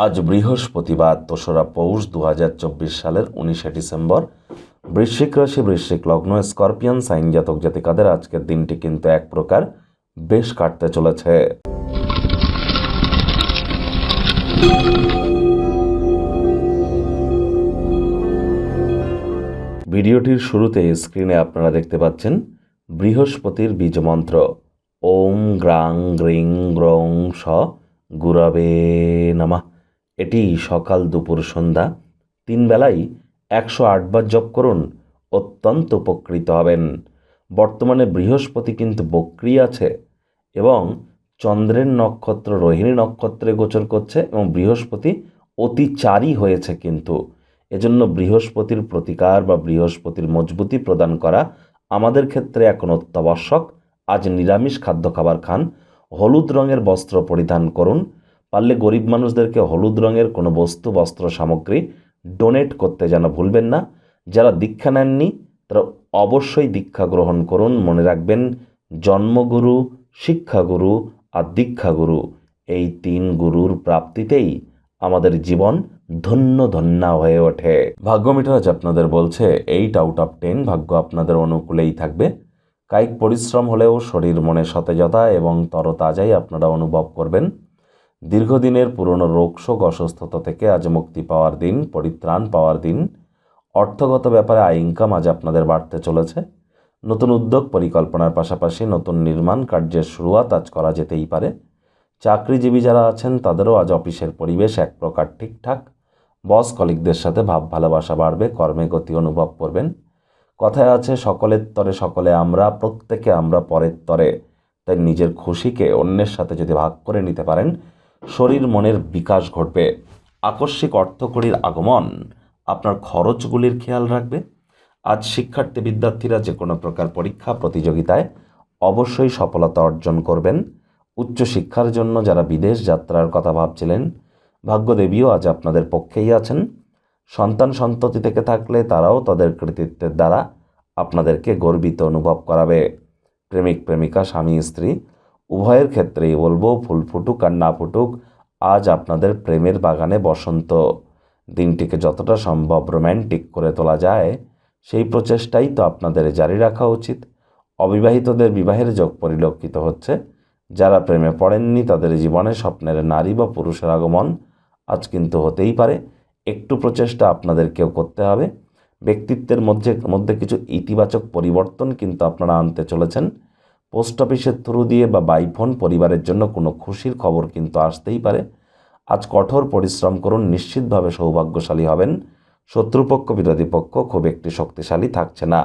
আজ বৃহস্পতিবার ২রা পৌষ ২০২৪ সালের ১৯শে ডিসেম্বর। বৃশ্চিক রাশি, বৃশ্চিক লগ্ন, স্করপিয়ন সাইন জাতক জাতিকাদের আজকের দিনটি কিন্তু এক প্রকার বেশ কাটতে চলেছে। ভিডিওটির শুরুতে স্ক্রিনে আপনারা দেখতে পাচ্ছেন বৃহস্পতির বীজমন্ত্র ওম গ্রাং গ্রিং গ্রং স গুরবে নমঃ। এটি সকাল দুপুর সন্ধ্যা 3 বেলাই 108 বার জপ করুন, অত্যন্ত উপকৃত হবেন। বর্তমানে বৃহস্পতি কিন্তু বক্রী আছে এবং চন্দ্রের নক্ষত্র রোহিণী নক্ষত্রে গোচর করছে এবং বৃহস্পতি অতিচারী হয়েছে কিন্তু। এজন্য বৃহস্পতির প্রতিকার বা বৃহস্পতির মজবুতি প্রদান করা আমাদের ক্ষেত্রে এখন অত্যাবশ্যক। আজ নিরামিষ খাদ্য খাবার খান, হলুদ রঙের বস্ত্র পরিধান করুন, পারলে গরিব মানুষদেরকে হলুদ রঙের কোনো বস্তু বস্ত্র সামগ্রী ডোনেট করতে যেন ভুলবেন না। যারা দীক্ষা নেননি তারা অবশ্যই দীক্ষা গ্রহণ করুন। মনে রাখবেন, জন্মগুরু, শিক্ষাগুরু আর দীক্ষাগুরু, এই 3 গুরুর প্রাপ্তিতেই আমাদের জীবন ধন্য ধন্যা হয়ে ওঠে। ভাগ্য মিটার আজ আপনাদের বলছে 8 আউট অফ 10 ভাগ্য আপনাদের অনুকূলেই থাকবে। কায়িক পরিশ্রম হলেও শরীর মনে সতেজতা এবং তরতাজাই আপনারা অনুভব করবেন। দীর্ঘদিনের পুরনো রোগশোক অসুস্থতা থেকে আজ মুক্তি পাওয়ার দিন, পরিত্রাণ পাওয়ার দিন। অর্থগত ব্যাপারে আয় ইনকাম আজ আপনাদের বাড়তে চলেছে। নতুন উদ্যোগ পরিকল্পনার পাশাপাশি নতুন নির্মাণ কার্যের শুরুয়াত আজ করা যেতেই পারে। চাকরিজীবী যারা আছেন তাদেরও আজ অফিসের পরিবেশ এক প্রকার ঠিকঠাক। বস কলিগদের সাথে ভাব ভালোবাসা বাড়বে, কর্মে গতি অনুভব করবেন। কথায় আছে, সকলের তরে সকলে আমরা, প্রত্যেকে আমরা পরের তরে। তাই নিজের খুশিকে অন্যের সাথে যদি ভাগ করে নিতে পারেন, শরীর মনের বিকাশ ঘটবে। আকস্মিক অর্থকড়ির আগমন আপনার খরচগুলির খেয়াল রাখবে। আজ শিক্ষার্থী বিদ্যার্থীরা যে কোনো প্রকার পরীক্ষা প্রতিযোগিতায় অবশ্যই সফলতা অর্জন করবেন। উচ্চশিক্ষার জন্য যারা বিদেশ যাত্রার কথা ভাবছিলেন, ভাগ্যদেবীও আজ আপনাদের পক্ষেই আছেন। সন্তান সন্ততি থেকে থাকলে তারাও তাদের কৃতিত্বের দ্বারা আপনাদেরকে গর্বিত অনুভব করাবে। প্রেমিক প্রেমিকা, স্বামী স্ত্রী উভয়ের ক্ষেত্রেই বলবো, ফুল ফুটুক আর না ফুটুক, আজ আপনাদের প্রেমের বাগানে বসন্ত। দিনটিকে যতটা সম্ভব রোম্যান্টিক করে তোলা যায় সেই প্রচেষ্টাই তো আপনাদের জারি রাখা উচিত। অবিবাহিতদের বিবাহের যোগ পরিলক্ষিত হচ্ছে। যারা প্রেমে পড়েননি তাদের জীবনে স্বপ্নের নারী বা পুরুষের আগমন আজ কিন্তু হতেই পারে। একটু প্রচেষ্টা আপনাদেরকেও করতে হবে। ব্যক্তিত্বের মধ্যে কিছু ইতিবাচক পরিবর্তন কিন্তু আপনারা আনতে চলেছেন। পোস্ট অফিসের থ্রু দিয়ে বা বাইফোন পরিবারের জন্য কোনো খুশির খবর কিন্তু আসতেই পারে। আজ কঠোর পরিশ্রম করুন, নিশ্চিতভাবে সৌভাগ্যশালী হবেন। শত্রুপক্ষ বিরোধী পক্ষ খুব একটি শক্তিশালী থাকছে না।